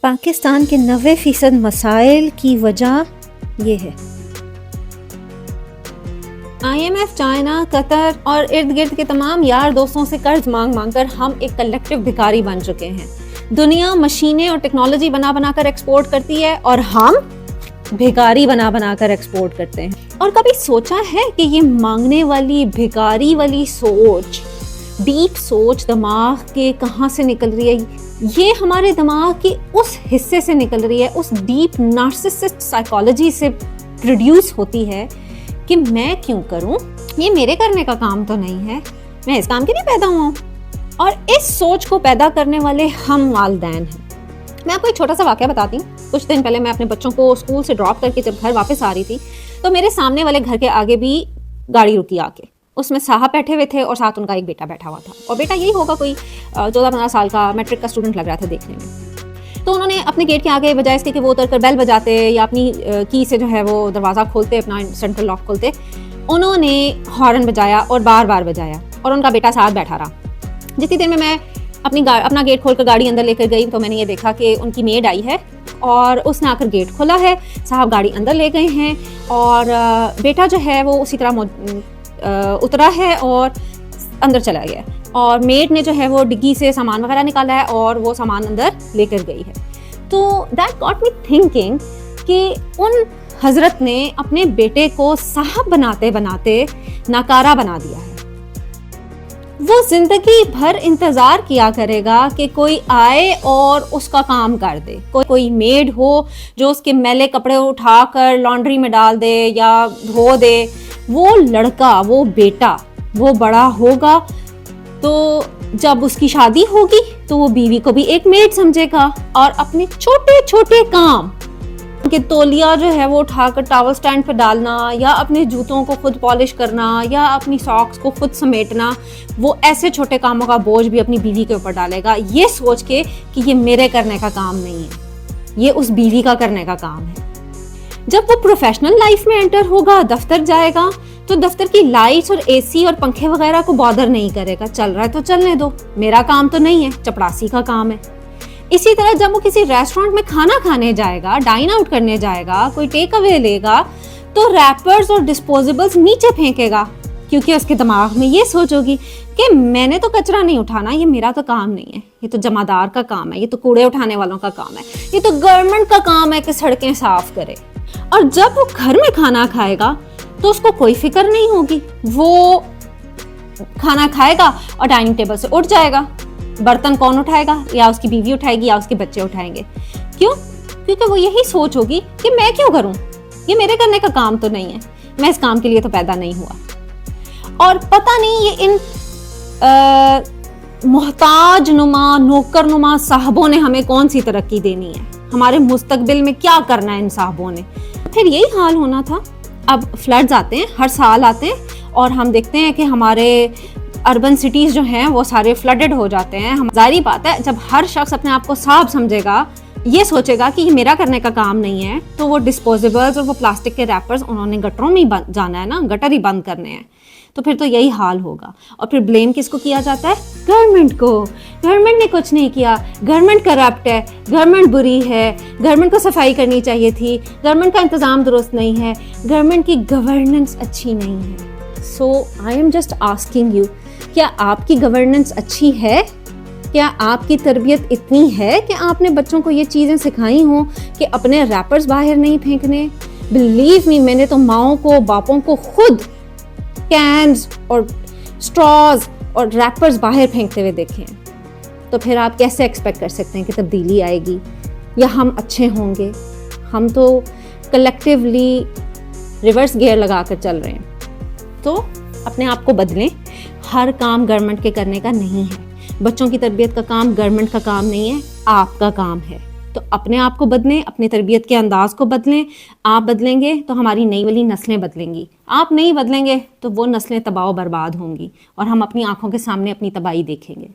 پاکستان کے 90% مسائل کی وجہ یہ ہے۔ IMF، چائنا، قطر اور ارد گرد کے تمام یار دوستوں سے قرض مانگ مانگ کر ہم ایک کلیکٹیو بھکاری بن چکے ہیں۔ دنیا مشینیں اور ٹیکنالوجی بنا بنا کر ایکسپورٹ کرتی ہے اور ہم بھکاری بنا بنا کر ایکسپورٹ کرتے ہیں۔ اور کبھی سوچا ہے کہ یہ مانگنے والی بھکاری والی سوچ، ڈیپ سوچ دماغ کے کہاں سے نکل رہی ہے؟ یہ ہمارے دماغ کے اس حصے سے نکل رہی ہے، اس ڈیپ نارسسسٹ سائیکالوجی سے پروڈیوس ہوتی ہے کہ میں کیوں کروں، یہ میرے کرنے کا کام تو نہیں ہے، میں اس کام کے لیے پیدا ہوا ہوں۔ اور اس سوچ کو پیدا کرنے والے ہم والدین ہیں۔ میں آپ کو ایک چھوٹا سا واقعہ بتاتی ہوں۔ کچھ دن پہلے میں اپنے بچوں کو اسکول سے ڈراپ کر کے جب گھر واپس آ رہی تھی تو میرے سامنے والے گھر کے آگے بھی گاڑی رکی آ کے، اس میں صاحب بیٹھے ہوئے تھے اور ساتھ ان کا ایک بیٹا بیٹھا ہوا تھا، اور بیٹا یہی ہوگا کوئی 14-15 سال کا، میٹرک کا اسٹوڈنٹ لگ رہا تھا دیکھنے میں۔ تو انہوں نے اپنے گیٹ کے آگے بجائے اس کے کہ وہ اتر کر بیل بجاتے یا اپنی کی سے جو ہے وہ دروازہ کھولتے، اپنا سینٹرل لاک کھولتے، انہوں نے ہارن بجایا اور بار بار بجایا اور ان کا بیٹا ساتھ بیٹھا رہا۔ جتنی دیر میں اپنا گیٹ کھول کر گاڑی اندر لے کر گئی تو میں نے یہ دیکھا کہ ان کی میڈ آئی ہے اور اس نے آ کر گیٹ کھولا ہے، صاحب گاڑی اندر لے گئے ہیں اور بیٹا جو ہے وہ اسی طرح اترا ہے اور اندر چلا گیا، اور میڈ نے جو ہے وہ ڈگی سے سامان وغیرہ نکالا ہے اور وہ سامان اندر لے کر گئی ہے۔ تو دیٹ گاٹ می تھنکنگ کہ ان حضرت نے اپنے بیٹے کو صاحب بناتے بناتے ناکارہ بنا دیا ہے۔ وہ زندگی بھر انتظار کیا کرے گا کہ کوئی آئے اور اس کا کام کر دے، کوئی میڈ ہو جو اس کے میلے کپڑے اٹھا کر لانڈری میں ڈال دے یا دھو دے۔ وہ لڑکا، وہ بیٹا، وہ بڑا ہوگا تو جب اس کی شادی ہوگی تو وہ بیوی کو بھی ایک میڈ سمجھے گا اور اپنے چھوٹے چھوٹے کام کہ تولیہ جو ہے وہ اٹھا کر ٹاول سٹینڈ پہ ڈالنا یا اپنے جوتوں کو خود پالش کرنا یا اپنی ساکس کو خود سمیٹنا، وہ ایسے چھوٹے کاموں کا بوجھ بھی اپنی بیوی کے اوپر ڈالے گا، یہ سوچ کے کہ یہ میرے کرنے کا کام نہیں ہے، یہ اس بیوی کا کرنے کا کام ہے۔ جب وہ پروفیشنل لائف میں انٹر ہوگا، دفتر جائے گا تو دفتر کی لائٹس اور اے سی اور پنکھے وغیرہ کو بادر نہیں کرے گا، چل رہا ہے تو چلنے دو، میرا کام تو نہیں ہے، چپڑاسی کا کام ہے۔ اسی طرح جب وہ کسی ریسٹورینٹ میں کھانا کھانے جائے گا، ڈائن آؤٹ کرنے جائے گا، کوئی ٹیک اوے لے گا تو ریپرز اور ڈسپوزیبلز نیچے پھینکے گا، کیونکہ اس کے دماغ میں یہ سوچ ہوگی کہ میں نے تو کچرا نہیں اٹھانا، یہ میرا تو کام نہیں ہے، یہ تو جمعدار کا کام ہے، یہ تو کوڑے اٹھانے والوں کا کام ہے، یہ تو گورنمنٹ کا کام ہے کہ سڑکیں صاف کرے۔ اور جب وہ گھر میں کھانا کھائے گا تو اس کو کوئی فکر نہیں ہوگی، وہ کھانا کھائے گا اور ڈائننگ ٹیبل سے اٹھ جائے گا، برتن کون اٹھائے گا؟ یا اس کی بیوی اٹھائے گی یا اس کے بچے اٹھائیں گے۔ کیوں؟ کیونکہ وہ یہی سوچ ہوگی کہ میں کیوں کروں، یہ میرے کرنے کا کام تو نہیں ہے، میں اس کام کے لیے تو پیدا نہیں ہوا۔ اور پتہ نہیں یہ ان محتاج نما، نوکر نما صاحبوں نے ہمیں کون سی ترقی دینی ہے، ہمارے مستقبل میں کیا کرنا ہے ان صاحبوں نے۔ پھر یہی حال ہونا تھا۔ اب فلڈز آتے ہیں، ہر سال آتے ہیں اور ہم دیکھتے ہیں کہ ہمارے اربن سٹیز جو ہیں وہ سارے فلڈڈ ہو جاتے ہیں۔ ظاہری بات ہے جب ہر شخص اپنے آپ کو صاحب سمجھے گا، یہ سوچے گا کہ یہ میرا کرنے کا کام نہیں ہے، تو وہ ڈسپوزیبلز اور وہ پلاسٹک کے ریپرز انہوں نے گٹروں میں ہی جانا ہے نا، گٹر ہی بند کرنے ہیں، تو پھر تو یہی حال ہوگا۔ اور پھر بلیم کس کو کیا جاتا ہے؟ گورنمنٹ کو۔ گورنمنٹ نے کچھ نہیں کیا، گورنمنٹ کرپٹ ہے، گورنمنٹ بری ہے، گورنمنٹ کو صفائی کرنی چاہیے تھی، گورنمنٹ کا انتظام درست نہیں ہے، گورنمنٹ کی گورننس اچھی نہیں ہے۔ So I am just asking you, کیا آپ کی گورننس اچھی ہے؟ کیا آپ کی تربیت اتنی ہے کہ آپ نے بچوں کو یہ چیزیں سکھائی ہوں کہ اپنے ریپرز باہر نہیں پھینکنے؟ بلیو می، میں نے تو ماؤں کو، باپوں کو خود کینز اور اسٹراز اور ریپرز باہر پھینکتے ہوئے دیکھے ہیں۔ تو پھر آپ کیسے ایکسپیکٹ کر سکتے ہیں کہ تبدیلی آئے گی یا ہم اچھے ہوں گے؟ ہم تو کلیکٹیولی ریورس گیئر لگا کر چل رہے ہیں۔ تو اپنے آپ کو بدلیں، ہر کام گورنمنٹ کے کرنے کا نہیں ہے، بچوں کی تربیت کا کام گورنمنٹ کا کام نہیں ہے، آپ کا کام ہے۔ تو اپنے آپ کو بدلیں، اپنی تربیت کے انداز کو بدلیں۔ آپ بدلیں گے تو ہماری نئی والی نسلیں بدلیں گی، آپ نہیں بدلیں گے تو وہ نسلیں تباہ و برباد ہوں گی اور ہم اپنی آنکھوں کے سامنے اپنی تباہی دیکھیں گے۔